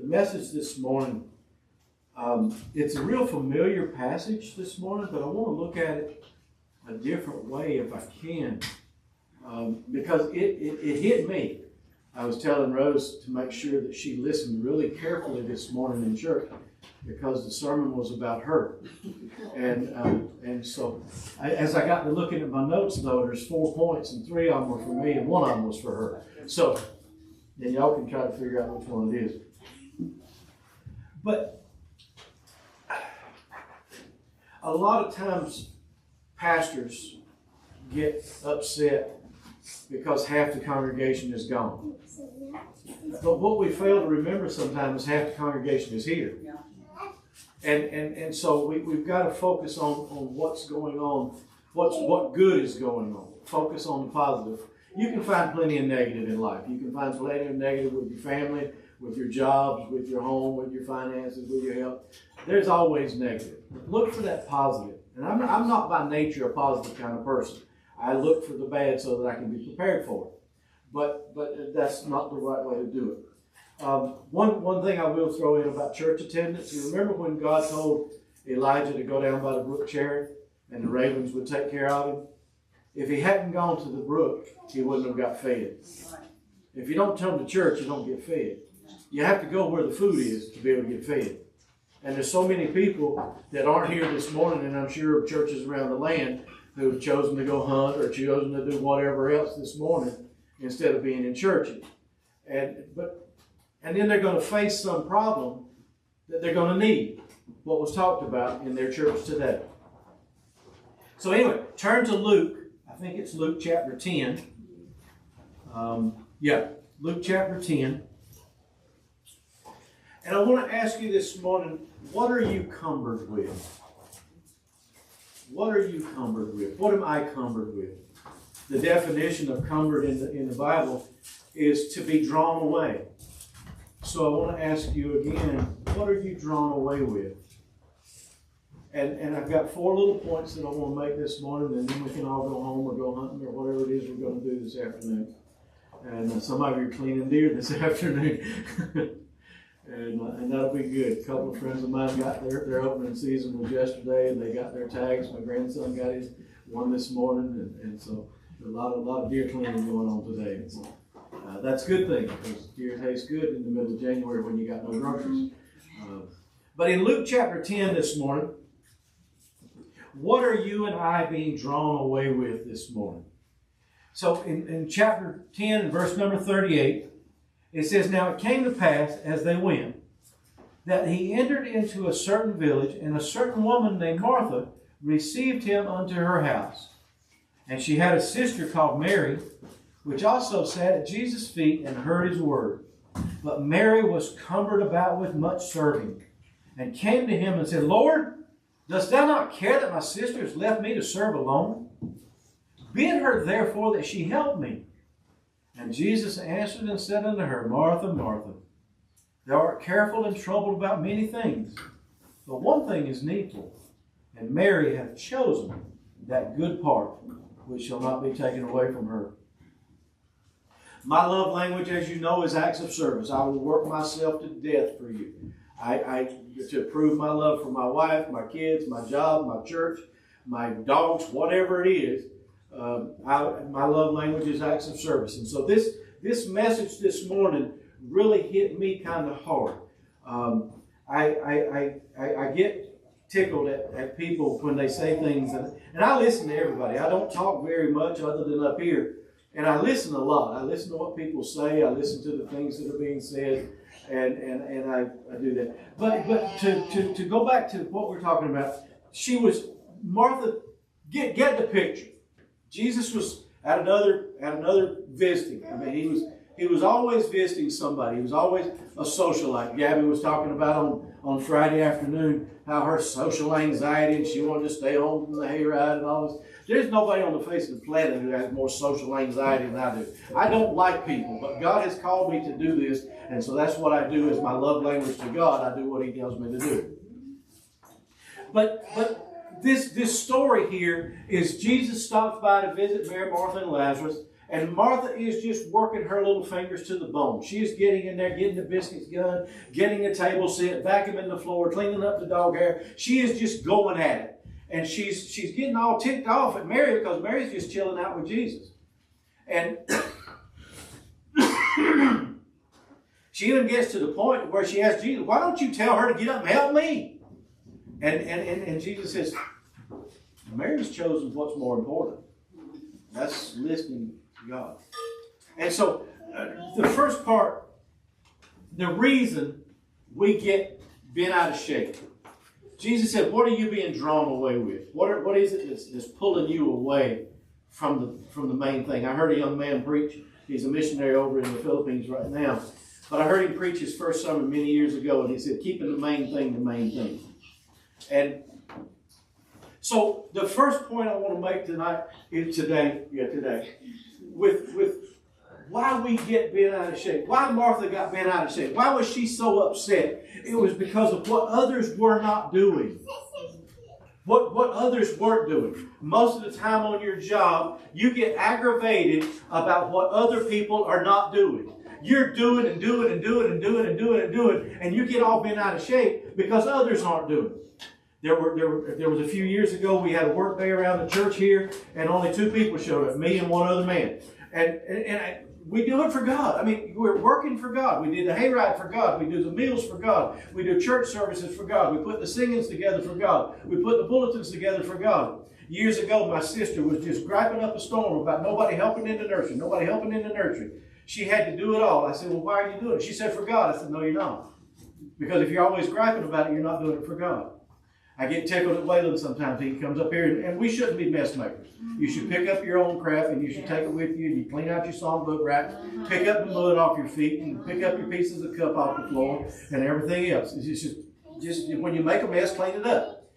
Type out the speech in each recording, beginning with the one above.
The message this morning, it's a real familiar passage this morning, but I want to look at it a different way if I can, because it hit me. I was telling Rose to make sure that she listened really carefully this morning in church, because the sermon was about her. And so as I got to looking at my notes, though, there's 4 points, and 3 of them were for me, and 1 of them was for her. So then y'all can try to figure out which one it is. But a lot of times pastors get upset because half the congregation is gone. But what we fail to remember sometimes is half the congregation is here. And so we've got to focus on what's going on, what good is going on. Focus on the positive. You can find plenty of negative in life. You can find plenty of negative with your family, with your jobs, with your home, with your finances, with your health. There's always negative. Look for that positive. And I'm not by nature a positive kind of person. I look for the bad so that I can be prepared for it. But that's not the right way to do it. One thing I will throw in about church attendance. You remember when God told Elijah to go down by the brook Cherith and the ravens would take care of him? If he hadn't gone to the brook, he wouldn't have got fed. If you don't come to church, you don't get fed. You have to go where the food is to be able to get fed. And there's so many people that aren't here this morning, and I'm sure of churches around the land who have chosen to go hunt or chosen to do whatever else this morning instead of being in churches. And then they're going to face some problem that they're going to need, what was talked about in their church today. So anyway, turn to Luke. I think it's Luke chapter 10. Luke chapter 10. And I want to ask you this morning, what are you cumbered with? What are you cumbered with? What am I cumbered with? The definition of cumbered in the Bible is to be drawn away. So I want to ask you again, what are you drawn away with? And I've got 4 little points that I want to make this morning, and then we can all go home or go hunting or whatever it is we're going to do this afternoon. And some of you are cleaning deer this afternoon. And that'll be good. A couple of friends of mine got their opening season was yesterday, and they got their tags. My grandson got his one this morning, and so a lot of deer cleaning going on today. And so, that's a good thing, because deer taste good in the middle of January when you got no groceries. But in Luke chapter 10 this morning, what are you and I being drawn away with this morning? So in chapter 10, verse number 38, it says, "Now it came to pass, as they went, that he entered into a certain village, and a certain woman named Martha received him unto her house. And she had a sister called Mary, which also sat at Jesus' feet and heard his word. But Mary was cumbered about with much serving, and came to him and said, Lord, dost thou not care that my sister has left me to serve alone? Bid her therefore that she help me. And Jesus answered and said unto her, Martha, Martha, thou art careful and troubled about many things, but one thing is needful, and Mary hath chosen that good part, which shall not be taken away from her. My love language, as you know, is acts of service. I will work myself to death for you. To prove my love for my wife, my kids, my job, my church, my dogs, whatever it is. My love language is acts of service. And so this message this morning really hit me kind of hard. I get tickled at people when they say things, and I listen to everybody. I don't talk very much other than up here, and I listen a lot. I listen to what people say. I listen to the things that are being said, and I do that. But to go back to what we're talking about, Martha. Get the picture. Jesus was at another visiting. I mean, he was always visiting somebody. He was always a socialite. Gabby was talking about on Friday afternoon how her social anxiety and she wanted to stay home from the hayride and all this. There's nobody on the face of the planet who has more social anxiety than I do. I don't like people, but God has called me to do this, and so that's what I do as my love language to God. I do what He tells me to do. But this story here is Jesus stops by to visit Mary, Martha, and Lazarus, And Martha is just working her little fingers to the bone. She is getting in there, getting the biscuits done, getting the table set, vacuuming the floor, cleaning up the dog hair. She is just going at it. And she's getting all ticked off at Mary because Mary's just chilling out with Jesus. And she even gets to the point where she asks Jesus, why don't you tell her to get up and help me? And Jesus says, Mary's chosen what's more important. That's listening to God. And so the first part, the reason we get bent out of shape. Jesus said, what are you being drawn away with? What is it that's pulling you away from the main thing? I heard a young man preach. He's a missionary over in the Philippines right now. But I heard him preach his first sermon many years ago, and he said, keeping the main thing the main thing. And so the first point I want to make today, with why we get bent out of shape, why Martha got bent out of shape, why was she so upset? It was because of what others were not doing. What others weren't doing. Most of the time on your job, you get aggravated about what other people are not doing. You're doing and doing and doing and doing and doing and doing, and you get all bent out of shape because others aren't doing it. There was a few years ago, we had a work day around the church here, and only 2 people showed up, me and one other man. And we do it for God. I mean, we're working for God. We did the hayride for God. We do the meals for God. We do church services for God. We put the singings together for God. We put the bulletins together for God. Years ago, my sister was just griping up a storm about nobody helping in the nursery, nobody helping in the nursery. She had to do it all. I said, well, why are you doing it? She said, for God. I said, no, you're not. Because if you're always griping about it, you're not doing it for God. I get tickled at Waylon sometimes. He comes up here, and we shouldn't be mess makers. You should pick up your own crap, and you should take it with you, and you clean out your songbook rack, pick up the mud off your feet, and pick up your pieces of cup off the floor, and everything else. It's just when you make a mess, clean it up.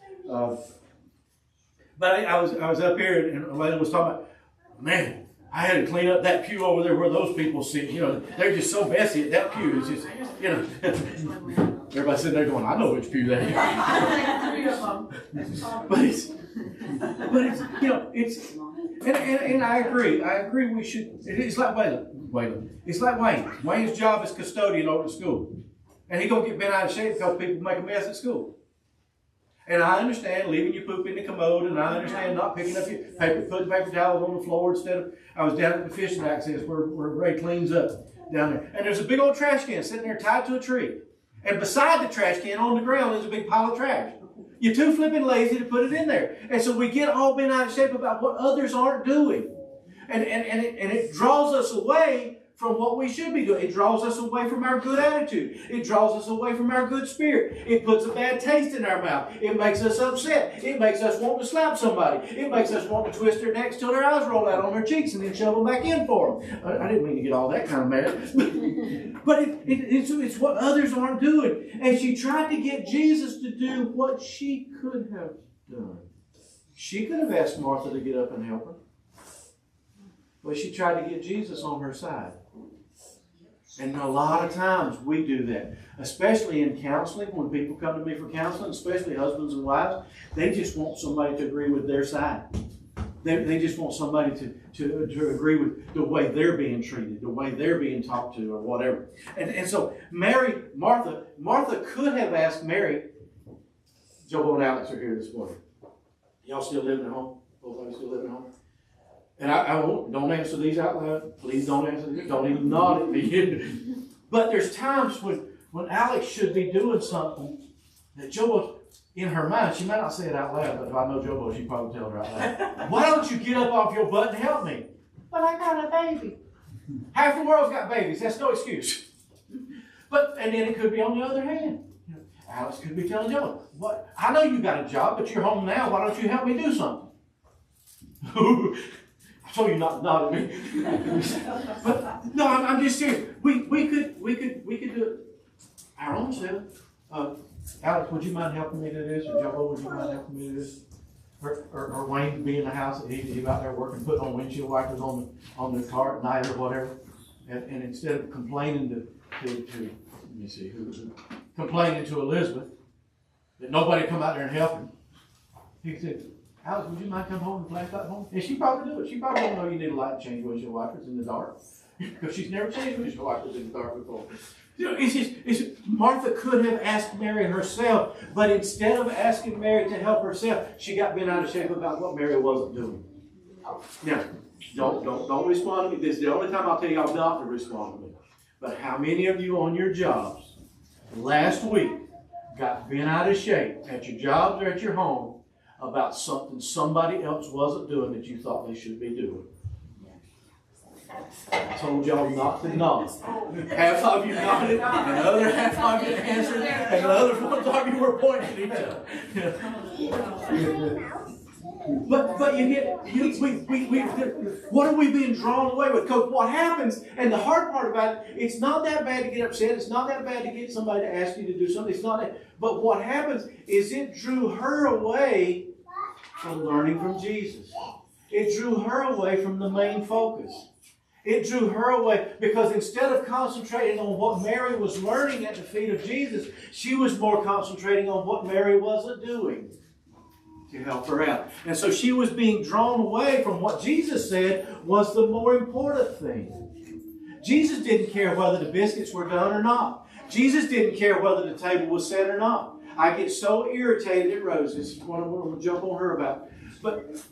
But I was up here, and Waylon was talking about, man, I had to clean up that pew over there where those people sit. You know, they're just so messy at that pew. It's just, you know. Everybody's sitting there going, I know which pew that is. but it's, you know, it's, and I agree. I agree we should, it's like Waylon. It's like Wayne. Wayne's job is custodian over at school. And he's going to get bent out of shape because people make a mess at school. And I understand leaving your poop in the commode, and I understand not picking up your paper, putting paper towels on the floor instead of, I was down at the fishing access where Ray cleans up down there. And there's a big old trash can sitting there tied to a tree. And beside the trash can on the ground is a big pile of trash. You're too flipping lazy to put it in there. And so we get all bent out of shape about what others aren't doing. And it draws us away from what we should be doing. It draws us away from our good attitude. It draws us away from our good spirit. It puts a bad taste in our mouth. It makes us upset. It makes us want to slap somebody. It makes us want to twist their necks till their eyes roll out on their cheeks and then shove them back in for them. I didn't mean to get all that kind of mad. But it's what others aren't doing. And she tried to get Jesus to do what she could have done. She could have asked Martha to get up and help her. But she tried to get Jesus on her side. And a lot of times we do that, especially in counseling. When people come to me for counseling, especially husbands and wives, they just want somebody to agree with their side. They just want somebody to agree with the way they're being treated, the way they're being talked to, or whatever. And so Martha could have asked Mary. Joe and Alex are here this morning. Y'all still living at home? Both of you still living at home? And I won't, don't answer these out loud. Please don't answer these. Don't even nod at me. But there's times when Alex should be doing something that Jobo, in her mind, she might not say it out loud, but if I know Jobo, she'd probably tell her out loud. Why don't you get up off your butt and help me? But I got a baby. Half the world's got babies. That's no excuse. And then it could be on the other hand. Alex could be telling Jobo, "What? I know you got a job, but you're home now. Why don't you help me do something?" I told you not to nod at me. But no, I'm just serious. We could do it our own self. Alex, would you mind helping me do this? Or Joe, would you mind helping me do this? Or Wayne could be in the house. He's out there working, putting on windshield wipers on the car at night or whatever. And instead of complaining to let me see complaining to Elizabeth that nobody come out there and help him, he said, Alex, would you mind coming home and flashlight home? And she probably do it. She probably don't know you need a light to change windshield wipers in the dark. Because she's never changed windshield wipers in the dark before. You know, Martha could have asked Mary herself, but instead of asking Mary to help herself, she got bent out of shape about what Mary wasn't doing. Now, don't respond to me. This is the only time I'll tell you I'm not to respond to me. But how many of you on your jobs last week got bent out of shape at your jobs or at your home about something somebody else wasn't doing that you thought they should be doing? I told y'all not to nod. Half of you nodded, and the other half of you answered, and the other ones of you were pointing at each other. But you get, what are we being drawn away with? Because what happens, and the hard part about it, it's not that bad to get upset. It's not that bad to get somebody to ask you to do something. It's not that. But what happens is it drew her away from learning from Jesus. It drew her away from the main focus. It drew her away because instead of concentrating on what Mary was learning at the feet of Jesus, she was more concentrating on what Mary wasn't doing to help her out. And so she was being drawn away from what Jesus said was the more important thing. Jesus didn't care whether the biscuits were done or not. Jesus didn't care whether the table was set or not. I get so irritated at Rose. This is what I'm going to jump on her about. But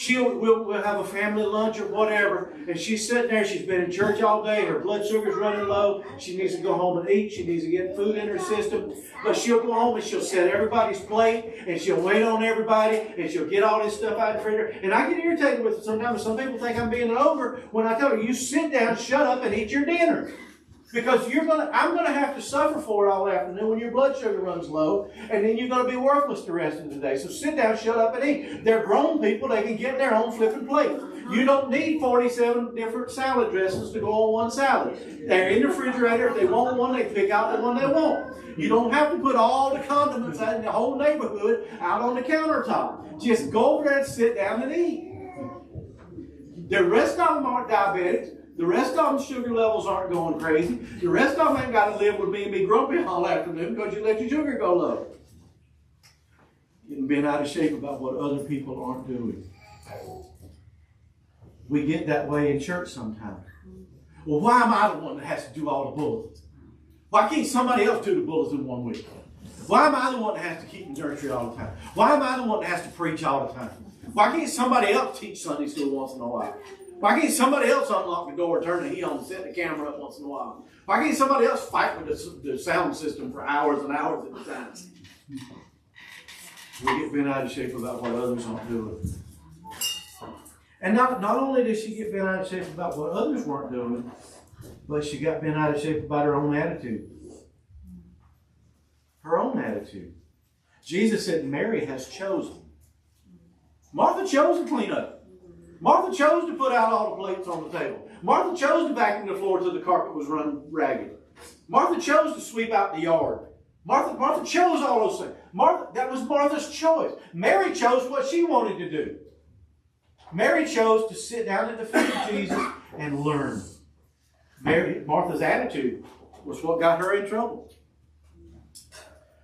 we'll have a family lunch or whatever, and she's sitting there, she's been in church all day, her blood sugar's running low, she needs to go home and eat, she needs to get food in her system, but she'll go home and she'll set everybody's plate, and she'll wait on everybody, and she'll get all this stuff out of the refrigerator, and I get irritated with it sometimes. Some people think I'm being over when I tell her, you sit down, shut up, and eat your dinner. Because I'm going to have to suffer for it all afternoon when your blood sugar runs low, and then you're going to be worthless the rest of the day. So sit down, shut up, and eat. They're grown people. They can get their own flipping plate. You don't need 47 different salad dressings to go on one salad. They're in the refrigerator. If they want one, they pick out the one they want. You don't have to put all the condiments out in the whole neighborhood out on the countertop. Just go over there and sit down and eat. The rest of them aren't diabetics. The rest of them sugar levels aren't going crazy. The rest of them ain't got to live with me and be grumpy all afternoon because you let your sugar go low. Getting bent out of shape about what other people aren't doing. We get that way in church sometimes. Well, why am I the one that has to do all the bulletins? Why can't somebody else do the bulletin 1 week? Why am I the one that has to keep the nursery all the time? Why am I the one that has to preach all the time? Why can't somebody else teach Sunday school once in a while? Why can't somebody else unlock the door, turn the heat on, and set the camera up once in a while? Why can't somebody else fight with the sound system for hours and hours at a time? We get bent out of shape about what others aren't doing. And not only did she get bent out of shape about what others weren't doing, but she got bent out of shape about her own attitude. Her own attitude. Jesus said Mary has chosen. Martha chose to clean up. Martha chose to put out all the plates on the table. Martha chose to vacuum the floor till the carpet was run ragged. Martha chose to sweep out the yard. Martha chose all those things. That was Martha's choice. Mary chose what she wanted to do. Mary chose to sit down at the feet of Jesus and learn. Martha's attitude was what got her in trouble.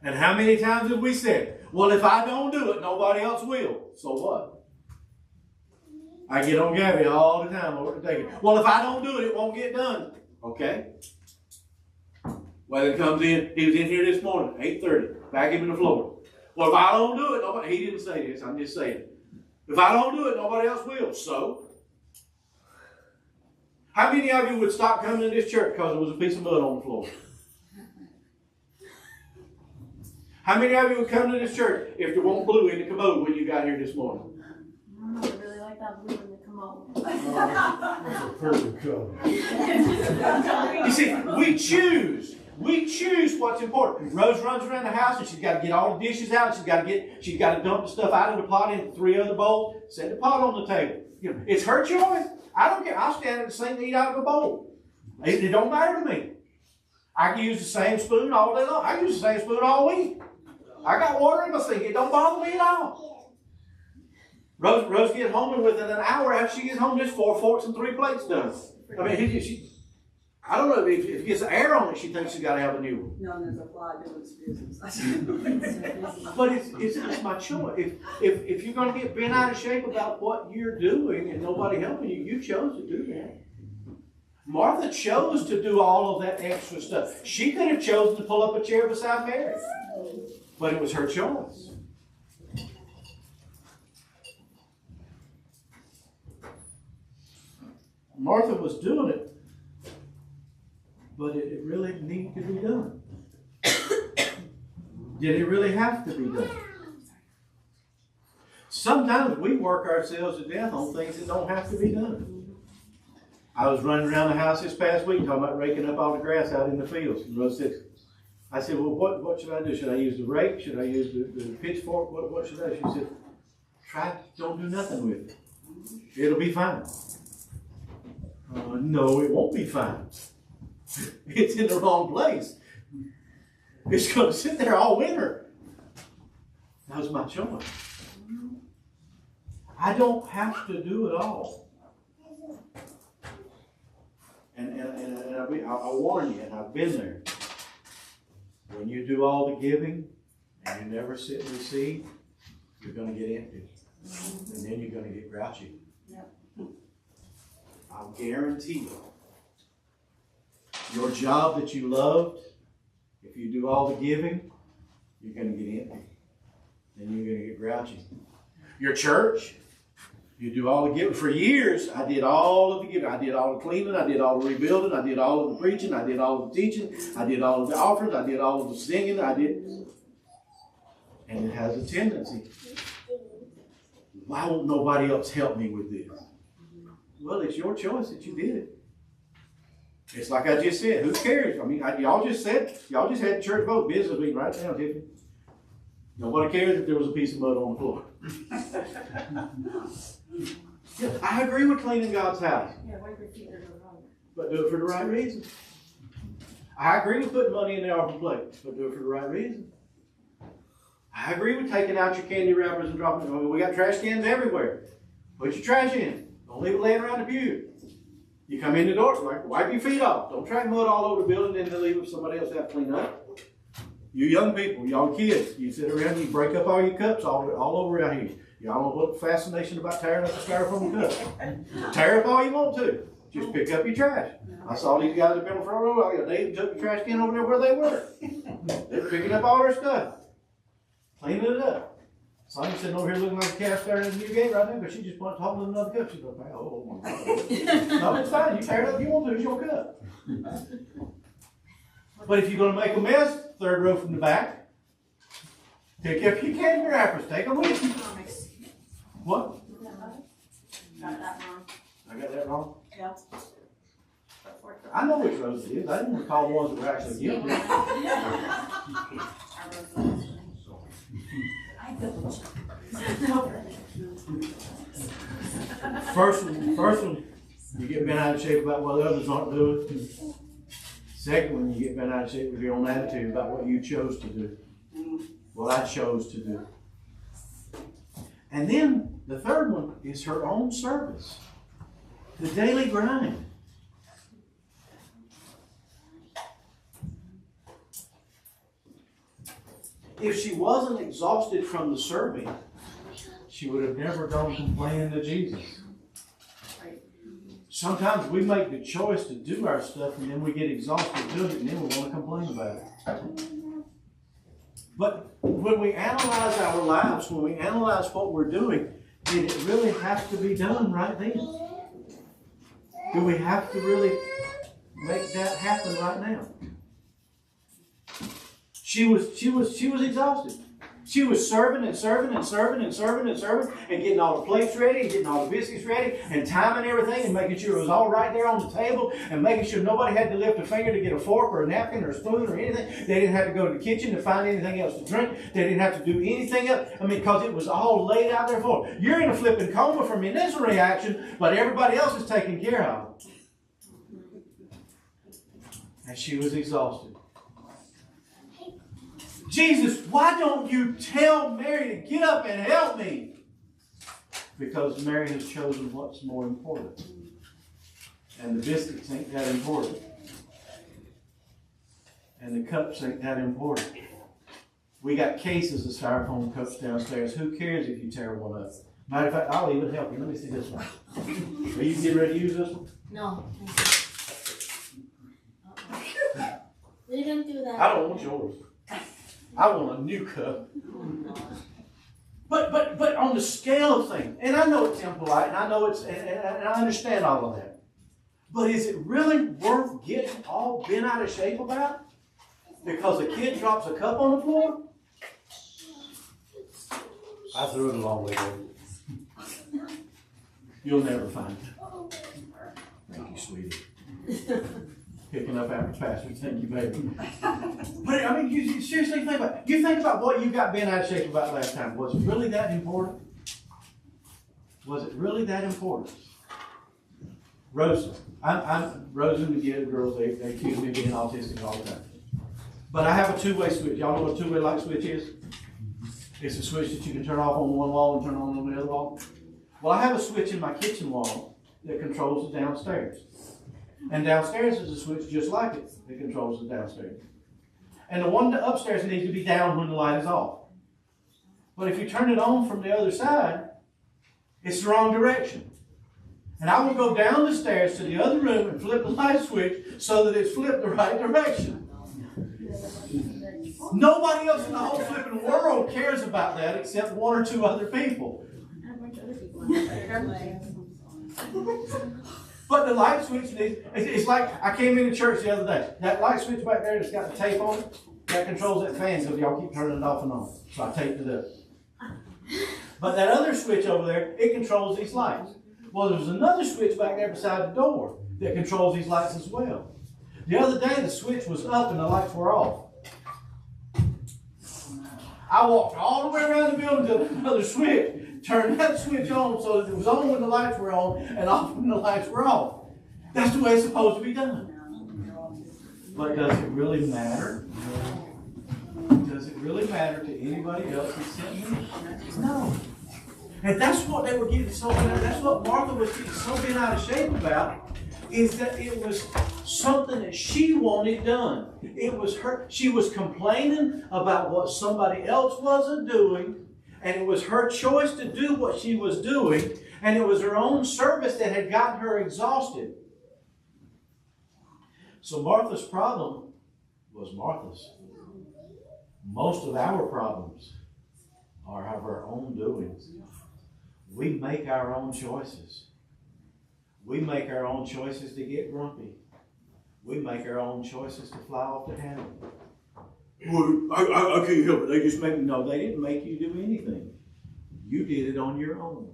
And how many times have we said, well, if I don't do it, nobody else will. So what? I get on Gabby all the time over the table. Well, if I don't do it, it won't get done. Okay. Weather comes in. He was in here this morning, 8:30. Back him in the floor. Well, if I don't do it, he didn't say this. I'm just saying. If I don't do it, nobody else will. So, how many of you would stop coming to this church because there was a piece of mud on the floor? How many of you would come to this church if there wasn't blue in the commode when you got here this morning? I really like that blue in the commode. That's a perfect color. You see, we choose. We choose what's important. Rose runs around the house and she's got to get all the dishes out. She's got to dump the stuff out of the pot into 3 other bowls. Set the pot on the table. You know, it's her choice. I don't care. I'll stand at the sink and eat out of a bowl. It don't matter to me. I can use the same spoon all day long. I can use the same spoon all week. I got water in my sink. It don't bother me at all. Rose gets home and within an hour after she gets home, there's 4 forks and 3 plates done. I mean, I don't know, if it gets air on it, she thinks she's got to have a new one. No, there's a fly doing its business. But it's my choice. If you're going to get bent out of shape about what you're doing and nobody helping you, you chose to do that. Martha chose to do all of that extra stuff. She could have chosen to pull up a chair beside Mary, but it was her choice. Martha was doing it, but it really needed to be done. Did it really have to be done? Sometimes we work ourselves to death on things that don't have to be done. I was running around the house this past week talking about raking up all the grass out in the fields in row 6. I said, well, what should I do? Should I use the rake? Should I use the pitchfork? What should I do? She said, don't do nothing with it. It'll be fine. No, it won't be fine. It's in the wrong place. It's going to sit there all winter. That was my choice. I don't have to do it all. And I warn you, and I've been there. When you do all the giving and you never sit and receive, you're going to get empty. And then you're going to get grouchy. Yep. I'll guarantee you. Your job that you loved, if you do all the giving, you're going to get empty. Then you're going to get grouchy. Your church, you do all the giving. For years, I did all of the giving. I did all the cleaning. I did all the rebuilding. I did all of the preaching. I did all of the teaching. I did all of the offerings. I did all of the singing. And it has a tendency. Why won't nobody else help me with this? Well, it's your choice that you did it. It's like I just said. Who cares? I mean, y'all just had the church vote business meeting right now, Tiffany. Nobody cares if there was a piece of mud on the floor. Yeah, I agree with cleaning God's house. Yeah, why would you do it wrong? But do it for the right reason. I agree with putting money in the offering plate, but do it for the right reason. I agree with taking out your candy wrappers and dropping them. We got trash cans everywhere. Put your trash in. Don't leave it laying around the pew. You come in the door, like, wipe your feet off. Don't track mud all over the building and then leave it for somebody else to have to clean up. You young people, y'all kids, you sit around and you break up all your cups all over out here. Y'all know what fascination about tearing up the styrofoam cup. Tear up all you want to. Just pick up your trash. I saw these guys up in the front row. They took the trash can over there where they were. They're picking up all their stuff. Cleaning it up. Sonya's sitting over here looking like a calf staring at the new gate right now, but she just wants to hold another cup. She's like, oh my God. No, it's fine. You tear it up if you want to. It's your cup. But if you're going to make a mess, third row from the back, pick up your candy wrappers. Take them with you. What? Got that wrong. I got that wrong? Yeah. I know which rows it is. I didn't recall the ones that were actually guilty. First one, you get bent out of shape about what others aren't doing. Second one, you get bent out of shape with your own attitude about what you chose to do. What I chose to do. And then the third one is her own service. The daily grind. If she wasn't exhausted from the serving, she would have never gone complaining to Jesus. Sometimes we make the choice to do our stuff and then we get exhausted doing it and then we want to complain about it. But when we analyze our lives, when we analyze what we're doing, did it really have to be done right then? Do we have to really make that happen right now? She was exhausted. She was serving and serving and serving and serving and serving and getting all the plates ready and getting all the biscuits ready and timing everything and making sure it was all right there on the table and making sure nobody had to lift a finger to get a fork or a napkin or a spoon or anything. They didn't have to go to the kitchen to find anything else to drink. They didn't have to do anything else. I mean, because it was all laid out there for them. You're in a flipping coma from initial reaction, but everybody else is taken care of. And she was exhausted. Jesus, why don't you tell Mary to get up and help me? Because Mary has chosen what's more important. And the biscuits ain't that important. and the cups ain't that important. We got cases of styrofoam cups downstairs. Who cares if you tear one up? Matter of fact, I'll even help you. Let me see this one. Are you getting ready to use this one? No. We didn't do that. I don't want yours. I want a new cup. But on the scale of things, and I know it's impolite, and I know it's, and I understand all of that. But is it really worth getting all bent out of shape about? Because a kid drops a cup on the floor? I threw it a long way there. You'll never find it. Thank you, sweetie. Picking up after pastor. Thank you, baby. But I mean, you seriously think about it. You think about what you got bent out of shape about last time. Was it really that important? Was it really that important? Rosa. Rosa and the girls, they accuse me of being autistic all the time. But I have a two-way switch. Y'all know what a two-way light switch is? It's a switch that you can turn off on one wall and turn on the other wall. Well, I have a switch in my kitchen wall that controls the downstairs. And downstairs is a switch just like it that controls the downstairs. And the one upstairs needs to be down when the light is off. But if you turn it on from the other side, it's the wrong direction. And I will go down the stairs to the other room and flip the light switch so that it's flipped the right direction. Nobody else in the whole flipping world cares about that except one or two other people. But the light switch needs, it's like, I came into church the other day. That light switch back there that's got the tape on it, that controls that fan because y'all keep turning it off and on. So I taped it up. But that other switch over there, it controls these lights. Well, there's another switch back there beside the door that controls these lights as well. The other day, the switch was up and the lights were off. I walked all the way around the building to another switch, turned that switch on so that it was on when the lights were on and off when the lights were off. That's the way it's supposed to be done. But does it really matter? Does it really matter to anybody else except me? No. And that's what they were getting so bent. That's what Martha was getting so bent out of shape about, is that it was something that she wanted done. It was her. She was complaining about what somebody else wasn't doing, and it was her choice to do what she was doing, and it was her own service that had gotten her exhausted. So Martha's problem was Martha's. Most of our problems are of our own doings. We make our own choices. We make our own choices to get grumpy. We make our own choices to fly off the handle. Well, I can't help it. They just make me. No, they didn't make you do anything. You did it on your own.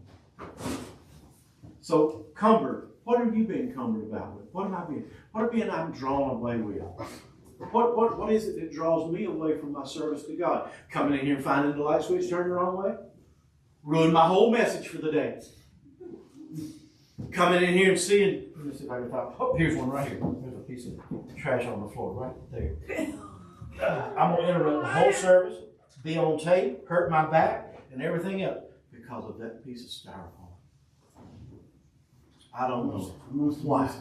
So, cumbered. What have you been cumbered about with? What am I drawn away with? What is it that draws me away from my service to God? Coming in here and finding the light switch turned the wrong way? Ruined my whole message for the day. Coming in here and seeing, let me see if I can find, oh, here's one right here. There's a piece of trash on the floor right there. I'm going to interrupt the whole service, be on tape, hurt my back, and everything else because of that piece of styrofoam. I don't know why.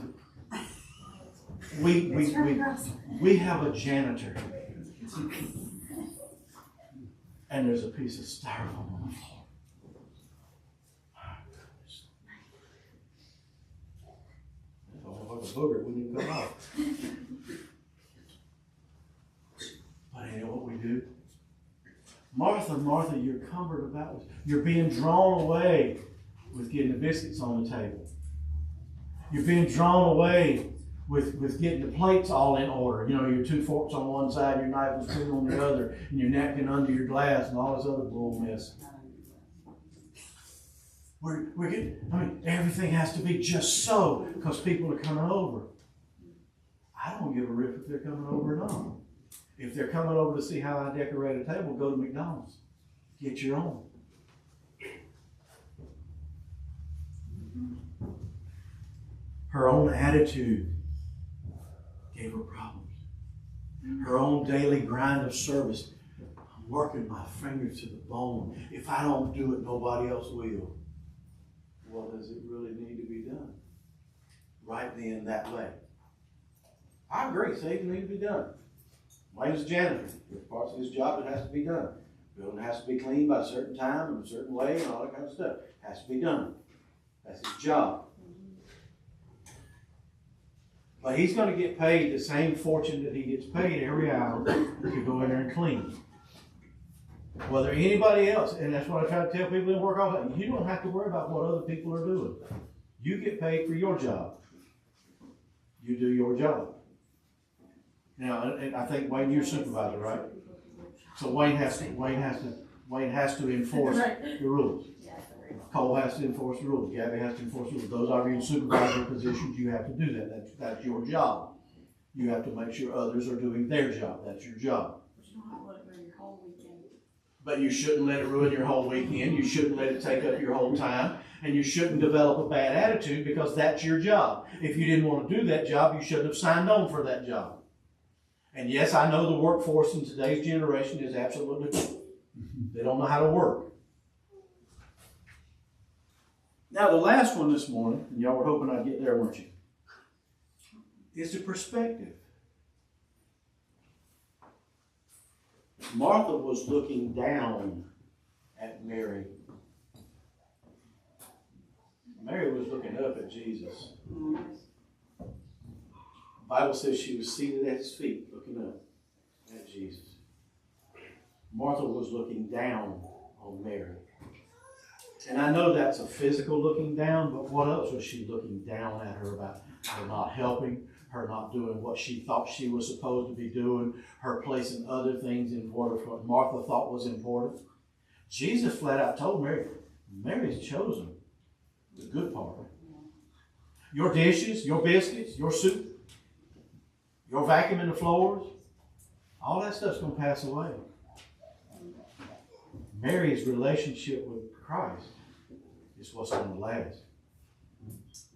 We have a janitor, and there's a piece of styrofoam on the floor. Like a booger, it wouldn't even come off. But you know what we do? Martha, Martha, you're cumbered about it. You're being drawn away with getting the biscuits on the table. You're being drawn away with getting the plates all in order. You know, your two forks on one side, your knife and spoon on the other, and your napkin under your glass, and all this other bull mess. We're getting, everything has to be just so because people are coming over. I don't give a rip if they're coming over or not. If they're coming over to see how I decorate a table, go to McDonald's. Get your own. Her own attitude gave her problems. Her own daily grind of service. I'm working my fingers to the bone. If I don't do it, nobody else will. Well, does it really need to be done? Right then, that way. I agree, things need to be done. Wayne's a janitor. There's parts of his job that has to be done. Building has to be cleaned by a certain time and a certain way and all that kind of stuff. Has to be done. That's his job. But he's going to get paid the same fortune that he gets paid every hour to go in there and clean. Whether anybody else, and that's what I try to tell people in work all the time, you don't have to worry about what other people are doing. You get paid for your job. You do your job. Now, and I think Wayne, you're supervisor, right? So Wayne has to enforce the rules. Cole has to enforce the rules. Gabby has to enforce the rules. Those of you in supervisory positions, you have to do that. That's your job. You have to make sure others are doing their job. That's your job. But you shouldn't let it ruin your whole weekend. You shouldn't let it take up your whole time. And you shouldn't develop a bad attitude because that's your job. If you didn't want to do that job, you shouldn't have signed on for that job. And yes, I know the workforce in today's generation is absolutely, they don't know how to work. Now, the last one this morning, and y'all were hoping I'd get there, weren't you? Is the perspective. Martha was looking down at Mary. Mary was looking up at Jesus. The Bible says she was seated at his feet, looking up at Jesus. Martha was looking down on Mary. And I know that's a physical looking down, but what else was she looking down at her about? Her not helping, her not doing what she thought she was supposed to be doing, her placing other things in order for what Martha thought was important. Jesus flat out told Mary, Mary's chosen the good part. Your dishes, your biscuits, your soup, your vacuuming the floors, all that stuff's going to pass away. Mary's relationship with Christ is what's going to last.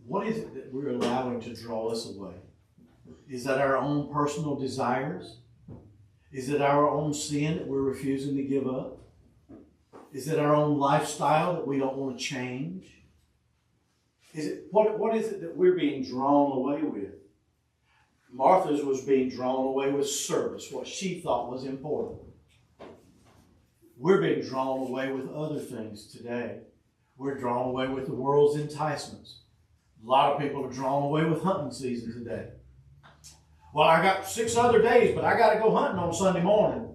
What is it that we're allowing to draw us away? Is that our own personal desires? Is it our own sin that we're refusing to give up? Is it our own lifestyle that we don't want to change? Is it what is it that we're being drawn away with? Martha's was being drawn away with service, what she thought was important. We're being drawn away with other things today. We're drawn away with the world's enticements. A lot of people are drawn away with hunting season today. Well, I got 6 other days, but I got to go hunting on Sunday morning.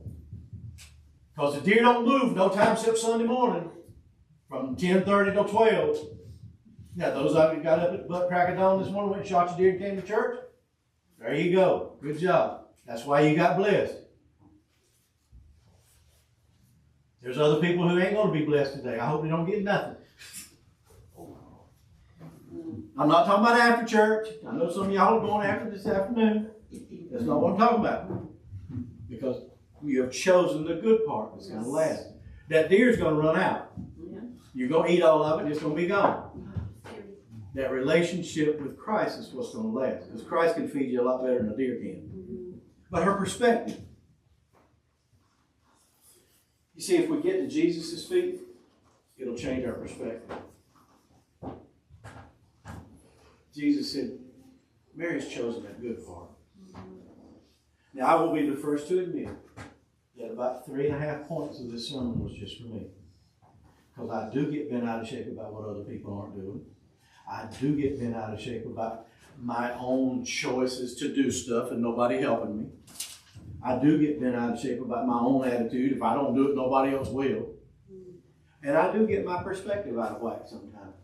Because the deer don't move no time except Sunday morning from 10:30 till 12. Now, those of you got up at butt crack of dawn this morning, went and shot your deer and came to church. There you go. Good job. That's why you got blessed. There's other people who ain't going to be blessed today. I hope they don't get nothing. I'm not talking about after church. I know some of y'all are going after this afternoon. That's not what I'm talking about. Because you have chosen the good part that's going to last. That deer's going to run out. You're going to eat all of it and it's going to be gone. That relationship with Christ is what's going to last. Because Christ can feed you a lot better than a deer can. But her perspective. You see, if we get to Jesus' feet, it'll change our perspective. Jesus said, Mary's chosen that good part. Now, I will be the first to admit that about 3.5 points of this sermon was just for me. Because I do get bent out of shape about what other people aren't doing. I do get bent out of shape about my own choices to do stuff and nobody helping me. I do get bent out of shape about my own attitude. If I don't do it, nobody else will. And I do get my perspective out of whack sometimes.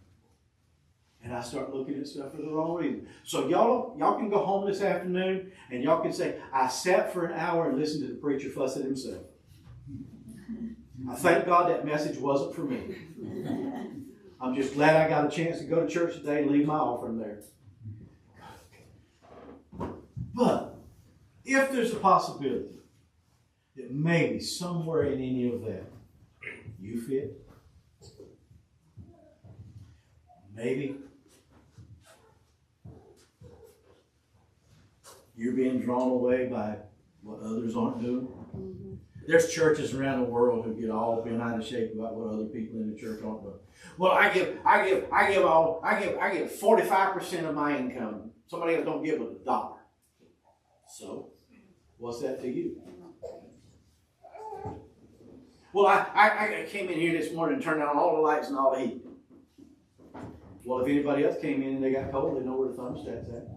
And I start looking at stuff for the wrong reason. So y'all can go home this afternoon and y'all can say, I sat for an hour and listened to the preacher fuss at himself. I thank God that message wasn't for me. I'm just glad I got a chance to go to church today and leave my offering there. But if there's a possibility that maybe somewhere in any of that you fit, maybe you're being drawn away by what others aren't doing. There's churches around the world who get all bent out of shape about what other people in the church aren't doing. Well, I give 45% of my income. Somebody else don't give a dollar. So What's that to you? Well, I came in here this morning and turned on all the lights and all the heat. Well, if anybody else came in and they got cold, they know where the thermostat's at.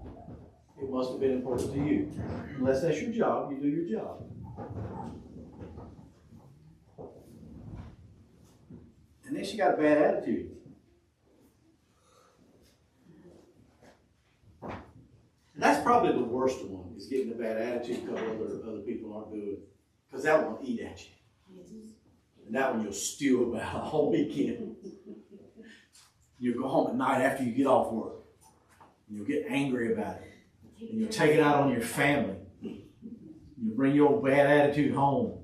It must have been important to you. Unless that's your job, you do your job. And then she got a bad attitude. And that's probably the worst one, is getting a bad attitude because other people aren't good. Because that one will eat at you. And that one you'll stew about all weekend. You'll go home at night after you get off work. And you'll get angry about it. And you'll take it out on your family. You'll bring your bad attitude home.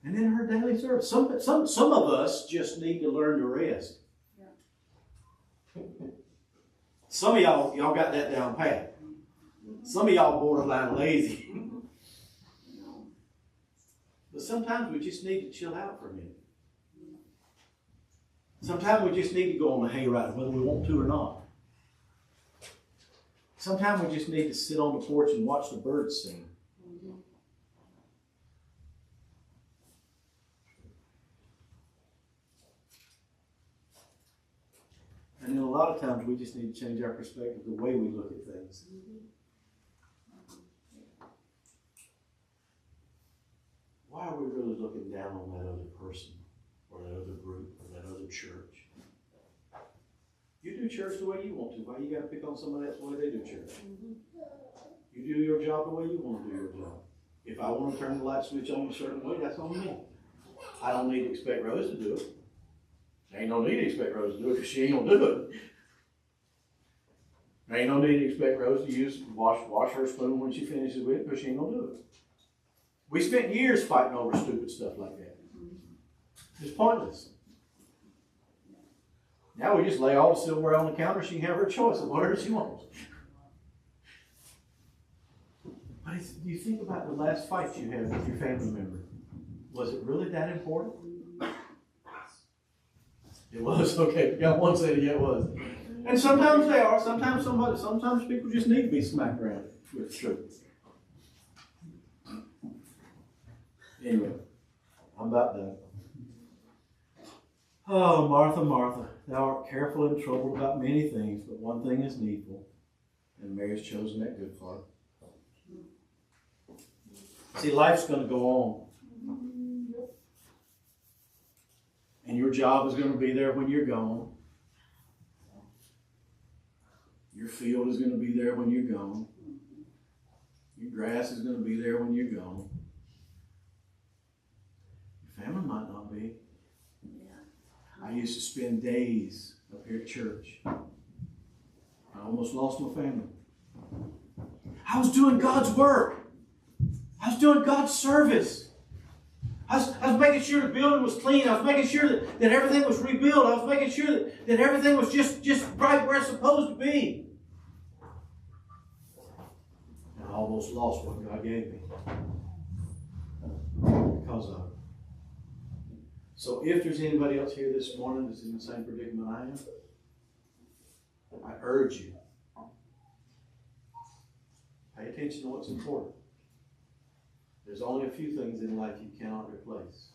And then her daily service. Some of us just need to learn to rest. Some of y'all got that down pat. Some of y'all borderline lazy. But sometimes we just need to chill out for a minute. Sometimes we just need to go on the hayride, whether we want to or not. Sometimes we just need to sit on the porch and watch the birds sing. And then a lot of times we just need to change our perspective, the way we look at things. Why are we really looking down on that other person, or that other group, or that other church? You do church the way you want to. Why you got to pick on somebody else the way they do church? You do your job the way you want to do your job. If I want to turn the light switch on a certain way, that's on me. I don't need to expect Rose to do it. There ain't no need to expect Rose to do it because she ain't going to do it. There ain't no need to expect Rose to wash her spoon when she finishes with it because she ain't going to do it. We spent years fighting over stupid stuff like that. It's pointless. Now we just lay all the silverware on the counter. She can have her choice of whatever she wants. But you think about the last fight you had with your family member. Was it really that important? It was. Okay, got one saying yeah, it was. And sometimes they are. Sometimes people just need to be smacked around with the truth. Anyway, I'm about done. Oh, Martha, Martha, thou art careful and troubled about many things, but one thing is needful, and Mary's chosen that good part. See, life's going to go on. And your job is going to be there when you're gone. Your field is going to be there when you're gone. Your grass is going to be there when you're gone. Your family might not be. I used to spend days up here at church. I almost lost my family. I was doing God's work. I was doing God's service. I was making sure the building was clean. I was making sure that everything was rebuilt. I was making sure that everything was just right where it's supposed to be. And I almost lost what God gave me because of it. So if there's anybody else here this morning that's in the same predicament I am, I urge you, pay attention to what's important. There's only a few things in life you cannot replace.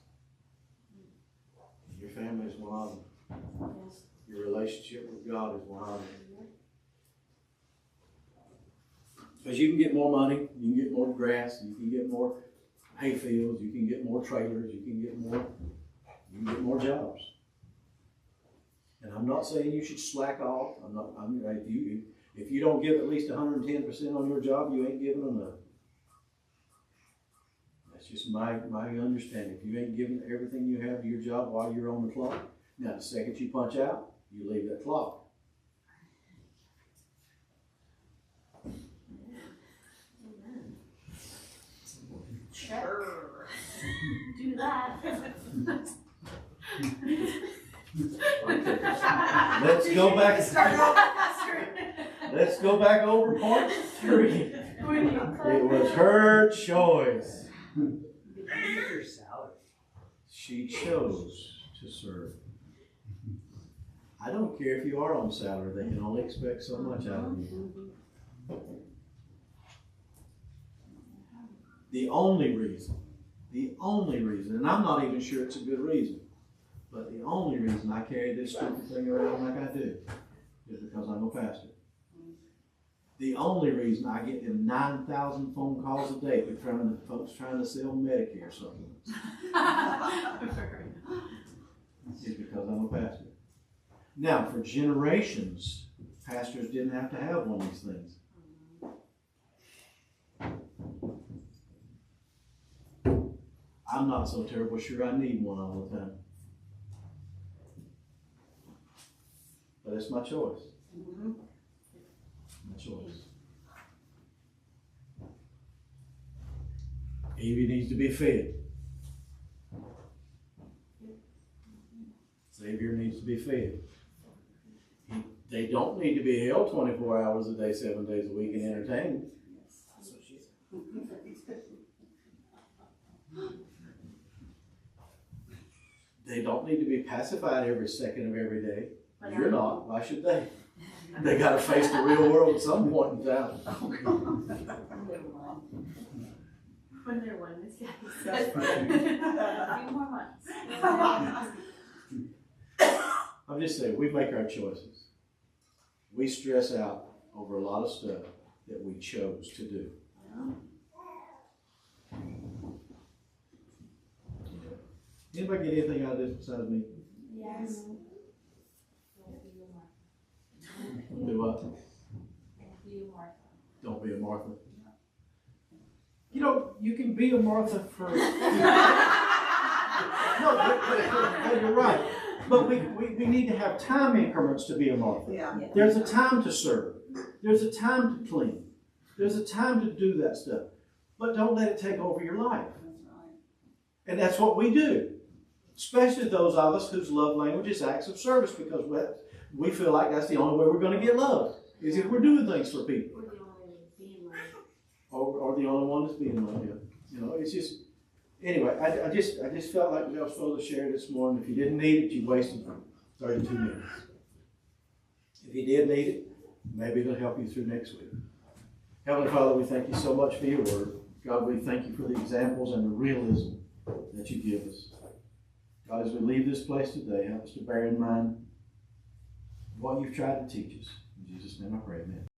Your family is one of them. Your relationship with God is one of them. Because you can get more money, you can get more grass, you can get more hay fields, you can get more trailers, you can get more jobs. And I'm not saying you should slack off. If you don't give at least 110% on your job, you ain't giving enough. That's just my understanding. If you ain't giving everything you have to your job while you're on the clock, now the second you punch out, you leave that clock. Sure. Do that. Let's go back. Let's go back over part 3. It was her choice. She chose to serve. I don't care if you are on salary, they can only expect so much out of you. The only reason, and I'm not even sure it's a good reason, but the only reason I carry this stupid thing around like I do is because I'm a pastor. The only reason I get them 9,000 phone calls a day with folks trying to sell Medicare supplements is because I'm a pastor. Now, for generations, pastors didn't have to have one of these things. I'm not so terrible sure I need one all the time. But it's my choice. My choice. Evie needs to be fed. Xavier needs to be fed. They don't need to be held 24 hours a day, 7 days a week and entertained. That's what she said. They don't need to be pacified every second of every day. You're not. Why should they? They got to face the real world at some point in time. When they're one, Miss Kathy That's said. funny. A few more months. I'm just saying, we make our choices. We stress out over a lot of stuff that we chose to do. Anybody get anything out of this besides me? Yes. Do what? You, Martha. Don't be a Martha. You know, you can be a Martha for. No, but you're right. But we need to have time increments to be a Martha. Yeah. There's a time to serve. There's a time to clean. There's a time to do that stuff. But don't let it take over your life. That's right. And that's what we do. Especially those of us whose love language is acts of service, because we feel like that's the only way we're going to get love, is if we're doing things for people. We're the only one being like. Or the only one that's being loved. You know, it's just, anyway, I just felt like I was supposed to share this morning. If you didn't need it, you wasted 32 minutes. If you did need it, maybe it'll help you through next week. Heavenly Father, we thank you so much for your word. God, we thank you for the examples and the realism that you give us. God, as we leave this place today, help us to bear in mind what you've tried to teach us. In Jesus' name I pray, amen.